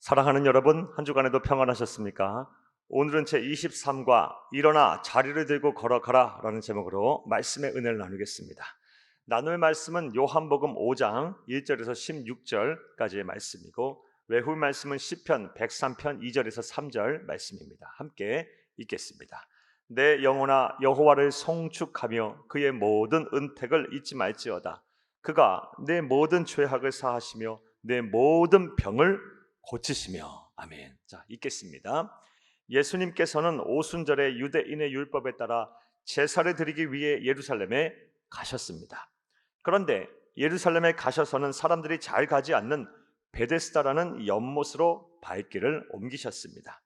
사랑하는 여러분, 한 주간에도 평안하셨습니까? 오늘은 제23과 일어나 자리를 들고 걸어가라 라는 제목으로 말씀의 은혜를 나누겠습니다. 나눌 말씀은 요한복음 5장 1절에서 16절까지의 말씀이고, 외울 말씀은 시편 103편 2절에서 3절 말씀입니다. 함께 읽겠습니다. 내 영혼아 여호와를 송축하며 그의 모든 은택을 잊지 말지어다. 그가 내 모든 죄악을 사하시며 내 모든 병을 고치시며. 아멘. 자, 읽겠습니다. 예수님께서는 오순절에 유대인의 율법에 따라 제사를 드리기 위해 예루살렘에 가셨습니다. 그런데 예루살렘에 가셔서는 사람들이 잘 가지 않는 베데스다라는 연못으로 발길을 옮기셨습니다.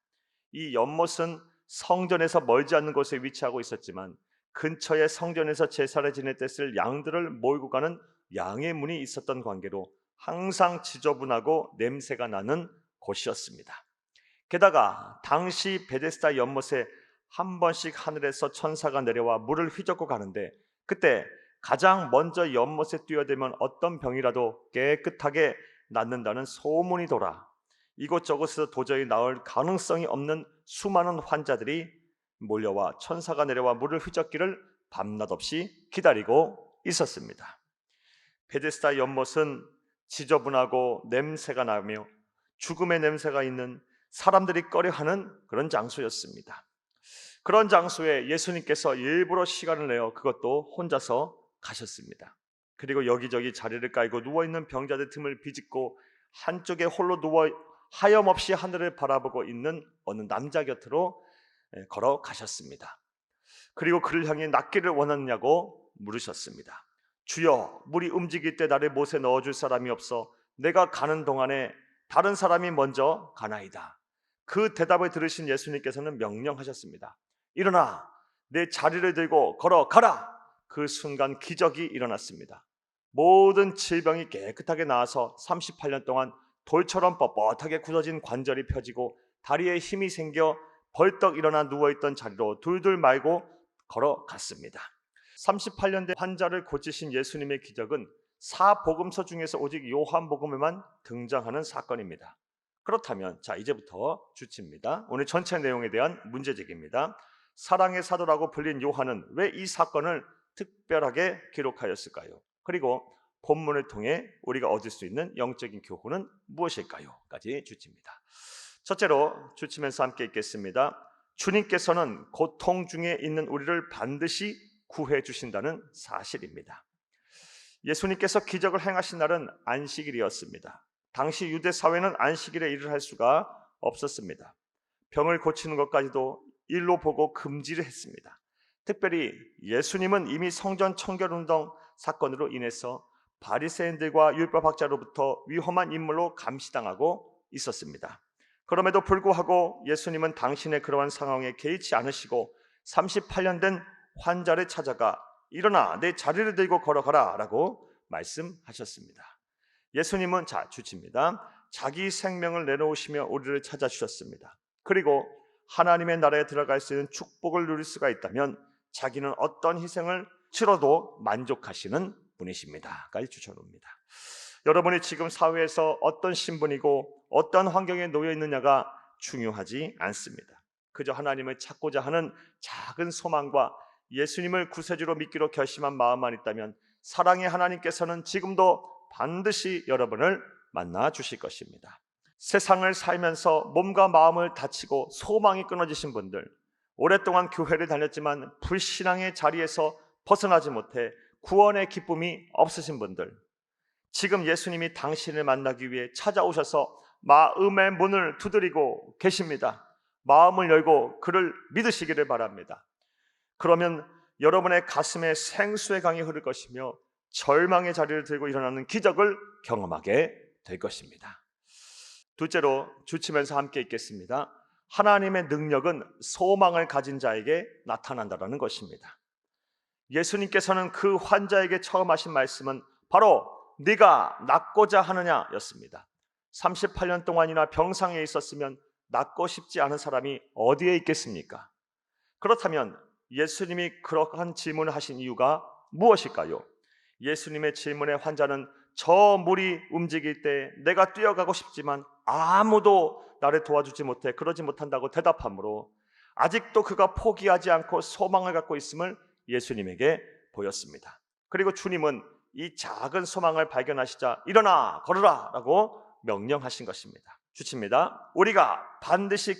이 연못은 성전에서 멀지 않는 곳에 위치하고 있었지만 근처에 성전에서 제사를 지낼 때 쓸 양들을 몰고 가는 양의 문이 있었던 관계로 항상 지저분하고 냄새가 나는 곳이었습니다. 게다가 당시 베데스다 연못에 한 번씩 하늘에서 천사가 내려와 물을 휘젓고 가는데, 그때 가장 먼저 연못에 뛰어들면 어떤 병이라도 깨끗하게 낫는다는 소문이 돌아 이곳저곳에서 도저히 나을 가능성이 없는 수많은 환자들이 몰려와 천사가 내려와 물을 휘젓기를 밤낮 없이 기다리고 있었습니다. 베데스다 연못은 지저분하고 냄새가 나며 죽음의 냄새가 있는, 사람들이 꺼려하는 그런 장소였습니다. 그런 장소에 예수님께서 일부러 시간을 내어 그것도 혼자서 가셨습니다. 그리고 여기저기 자리를 깔고 누워있는 병자들 틈을 비집고 한쪽에 홀로 누워 하염없이 하늘을 바라보고 있는 어느 남자 곁으로 걸어가셨습니다. 그리고 그를 향해 낫기를 원하느냐고 물으셨습니다. 주여, 물이 움직일 때 나를 못에 넣어줄 사람이 없어 내가 가는 동안에 다른 사람이 먼저 가나이다. 그 대답을 들으신 예수님께서는 명령하셨습니다. 일어나 내 자리를 들고 걸어가라. 그 순간 기적이 일어났습니다. 모든 질병이 깨끗하게 나아서 38년 동안 돌처럼 뻣뻣하게 굳어진 관절이 펴지고 다리에 힘이 생겨 벌떡 일어나 누워있던 자리로 둘둘 말고 걸어갔습니다. 38년 된 환자를 고치신 예수님의 기적은 사복음서 중에서 오직 요한복음에만 등장하는 사건입니다. 그렇다면 자, 이제부터 주치입니다. 오늘 전체 내용에 대한 문제제기입니다. 사랑의 사도라고 불린 요한은 왜 이 사건을 특별하게 기록하였을까요? 그리고 본문을 통해 우리가 얻을 수 있는 영적인 교훈은 무엇일까요? 까지 주치입니다. 첫째로 주치면서 함께 읽겠습니다. 주님께서는 고통 중에 있는 우리를 반드시 구해 주신다는 사실입니다. 예수님께서 기적을 행하신 날은 안식일이었습니다. 당시 유대 사회는 안식일에 일을 할 수가 없었습니다. 병을 고치는 것까지도 일로 보고 금지를 했습니다. 특별히 예수님은 이미 성전 청결운동 사건으로 인해서 바리새인들과 율법학자로부터 위험한 인물로 감시당하고 있었습니다. 그럼에도 불구하고 예수님은 당신의 그러한 상황에 개의치 않으시고 38년 된 환자를 찾아가 일어나 내 자리를 들고 걸어가라 라고 말씀하셨습니다. 예수님은 자, 주치입니다. 자기 생명을 내놓으시며 우리를 찾아주셨습니다. 그리고 하나님의 나라에 들어갈 수 있는 축복을 누릴 수가 있다면 자기는 어떤 희생을 치러도 만족하시는 분이십니다. 까지 주셔놓습니다. 여러분이 지금 사회에서 어떤 신분이고 어떤 환경에 놓여 있느냐가 중요하지 않습니다. 그저 하나님을 찾고자 하는 작은 소망과 예수님을 구세주로 믿기로 결심한 마음만 있다면 사랑의 하나님께서는 지금도 반드시 여러분을 만나 주실 것입니다. 세상을 살면서 몸과 마음을 다치고 소망이 끊어지신 분들, 오랫동안 교회를 다녔지만 불신앙의 자리에서 벗어나지 못해 구원의 기쁨이 없으신 분들, 지금 예수님이 당신을 만나기 위해 찾아오셔서 마음의 문을 두드리고 계십니다. 마음을 열고 그를 믿으시기를 바랍니다. 그러면 여러분의 가슴에 생수의 강이 흐를 것이며 절망의 자리를 들고 일어나는 기적을 경험하게 될 것입니다. 둘째로 주치면서 함께 읽겠습니다. 하나님의 능력은 소망을 가진 자에게 나타난다는 것입니다. 예수님께서는 그 환자에게 처음 하신 말씀은 바로 네가 낫고자 하느냐 였습니다. 38년 동안이나 병상에 있었으면 낫고 싶지 않은 사람이 어디에 있겠습니까? 그렇다면 예수님이 그러한 질문을 하신 이유가 무엇일까요? 예수님의 질문에 환자는 저 물이 움직일 때 내가 뛰어가고 싶지만 아무도 나를 도와주지 못해 그러지 못한다고 대답하므로 아직도 그가 포기하지 않고 소망을 갖고 있음을 예수님에게 보였습니다. 그리고 주님은 이 작은 소망을 발견하시자 일어나 걸어라 라고 명령하신 것입니다. 주칩니다. 우리가 반드시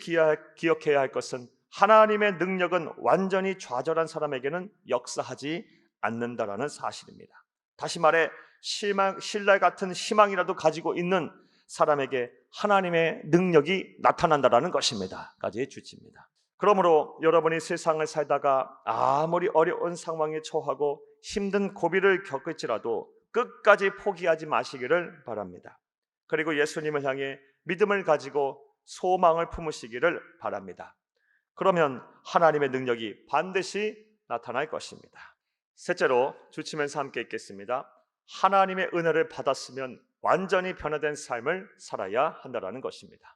기억해야 할 것은 하나님의 능력은 완전히 좌절한 사람에게는 역사하지 않는다라는 사실입니다. 다시 말해 신라 같은 희망이라도 가지고 있는 사람에게 하나님의 능력이 나타난다라는 것입니다. 까지 주칩니다. 그러므로 여러분이 세상을 살다가 아무리 어려운 상황에 처하고 힘든 고비를 겪을지라도 끝까지 포기하지 마시기를 바랍니다. 그리고 예수님을 향해 믿음을 가지고 소망을 품으시기를 바랍니다. 그러면 하나님의 능력이 반드시 나타날 것입니다. 셋째로 주치면서 함께 읽겠습니다. 하나님의 은혜를 받았으면 완전히 변화된 삶을 살아야 한다는 것입니다.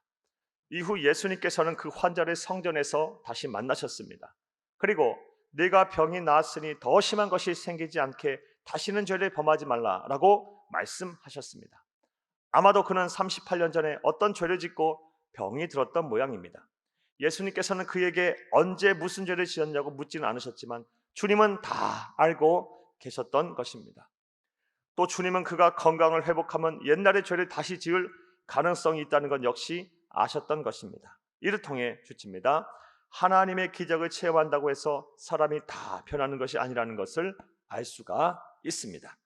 이후 예수님께서는 그 환자를 성전에서 다시 만나셨습니다. 그리고 네가 병이 나았으니 더 심한 것이 생기지 않게 다시는 죄를 범하지 말라라고 말씀하셨습니다. 아마도 그는 38년 전에 어떤 죄를 짓고 병이 들었던 모양입니다. 예수님께서는 그에게 언제 무슨 죄를 지었냐고 묻지는 않으셨지만 주님은 다 알고 계셨던 것입니다. 또 주님은 그가 건강을 회복하면 옛날의 죄를 다시 지을 가능성이 있다는 것 역시 아셨던 것입니다. 이를 통해 주칩니다. 하나님의 기적을 체험한다고 해서 사람이 다 변하는 것이 아니라는 것을 알 수가 있습니다.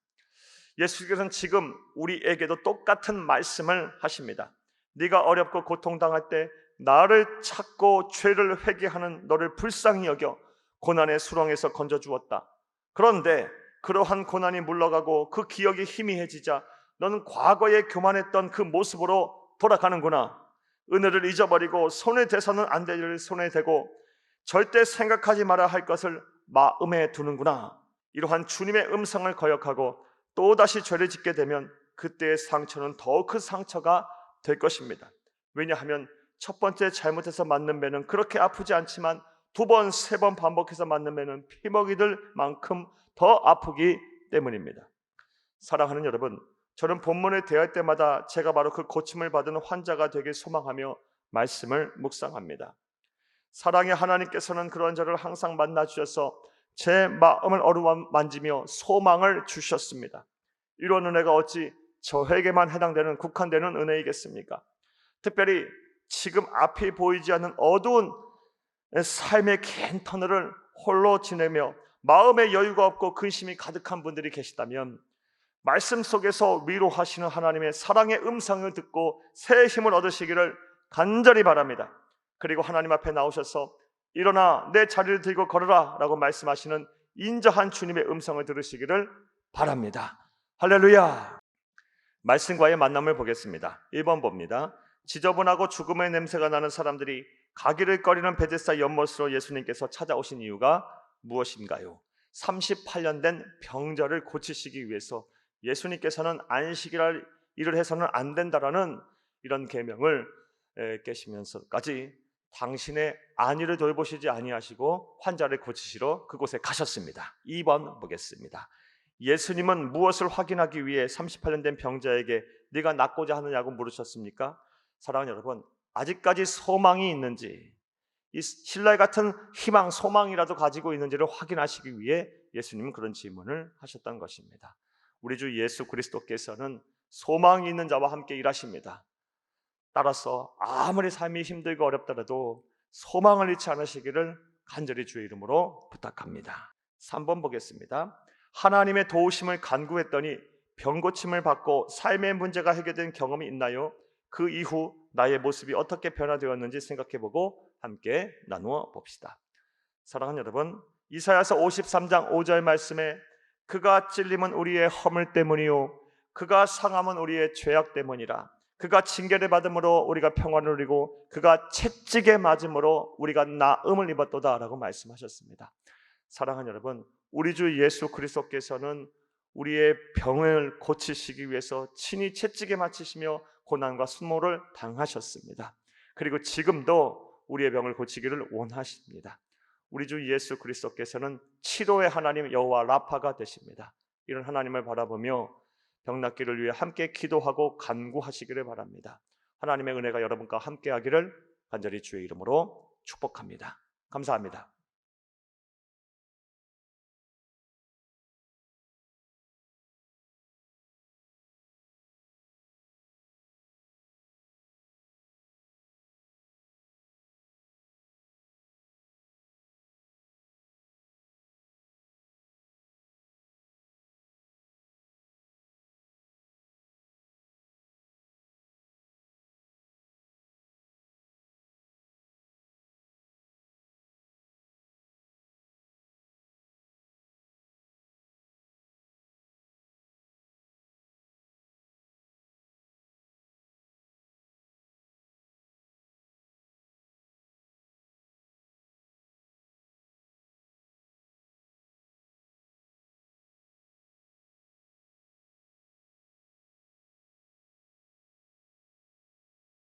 예수께서는 지금 우리에게도 똑같은 말씀을 하십니다. 네가 어렵고 고통당할 때 나를 찾고 죄를 회개하는 너를 불쌍히 여겨 고난의 수렁에서 건져주었다. 그런데 그러한 고난이 물러가고 그 기억이 희미해지자 너는 과거에 교만했던 그 모습으로 돌아가는구나. 은혜를 잊어버리고 손에 대서는 안 될 일을 손에 대고 절대 생각하지 말아야 할 것을 마음에 두는구나. 이러한 주님의 음성을 거역하고 또다시 죄를 짓게 되면 그때의 상처는 더욱 큰 상처가 될 것입니다. 왜냐하면 첫 번째 잘못해서 맞는 매는 그렇게 아프지 않지만 두 번, 세 번 반복해서 맞는 매는 피먹이들 만큼 더 아프기 때문입니다. 사랑하는 여러분, 저는 본문을 대할 때마다 제가 바로 그 고침을 받은 환자가 되길 소망하며 말씀을 묵상합니다. 사랑의 하나님께서는 그런 저를 항상 만나 주셔서 제 마음을 어루만지며 소망을 주셨습니다. 이런 은혜가 어찌 저에게만 해당되는 국한되는 은혜이겠습니까? 특별히 지금 앞이 보이지 않는 어두운 삶의 긴 터널을 홀로 지내며 마음의 여유가 없고 근심이 가득한 분들이 계시다면 말씀 속에서 위로하시는 하나님의 사랑의 음성을 듣고 새 힘을 얻으시기를 간절히 바랍니다. 그리고 하나님 앞에 나오셔서 일어나 내 자리를 들고 걸어라 라고 말씀하시는 인자한 주님의 음성을 들으시기를 바랍니다. 할렐루야. 말씀과의 만남을 보겠습니다. 1번 봅니다. 지저분하고 죽음의 냄새가 나는 사람들이 가기를 꺼리는 베데스다 연못으로 예수님께서 찾아오신 이유가 무엇인가요? 38년 된 병자를 고치시기 위해서 예수님께서는 안식일 일을 해서는 안 된다라는 이런 계명을 깨시면서까지 당신의 안위를 돌보시지 아니하시고 환자를 고치시러 그곳에 가셨습니다. 2번 보겠습니다. 예수님은 무엇을 확인하기 위해 38년 된 병자에게 네가 낫고자 하느냐고 물으셨습니까? 사랑하는 여러분, 아직까지 소망이 있는지, 이 신라 같은 희망, 소망이라도 가지고 있는지를 확인하시기 위해 예수님은 그런 질문을 하셨던 것입니다. 우리 주 예수 그리스도께서는 소망이 있는 자와 함께 일하십니다. 따라서 아무리 삶이 힘들고 어렵더라도 소망을 잃지 않으시기를 간절히 주의 이름으로 부탁합니다. 3번 보겠습니다. 하나님의 도우심을 간구했더니 병고침을 받고 삶의 문제가 해결된 경험이 있나요? 그 이후 나의 모습이 어떻게 변화되었는지 생각해보고 함께 나누어 봅시다. 사랑하는 여러분, 이사야서 53장 5절 말씀에 그가 찔림은 우리의 허물 때문이요 그가 상함은 우리의 죄악 때문이라. 그가 징계를 받음으로 우리가 평안을 누리고 그가 채찍에 맞음으로 우리가 나음을 입었도다 라고 말씀하셨습니다. 사랑하는 여러분, 우리 주 예수 그리스도께서는 우리의 병을 고치시기 위해서 친히 채찍에 맞히시며 고난과 수모를 당하셨습니다. 그리고 지금도 우리의 병을 고치기를 원하십니다. 우리 주 예수 그리스도께서는 치료의 하나님 여호와 라파가 되십니다. 이런 하나님을 바라보며 병 낫기를 위해 함께 기도하고 간구하시기를 바랍니다. 하나님의 은혜가 여러분과 함께하기를 간절히 주의 이름으로 축복합니다. 감사합니다.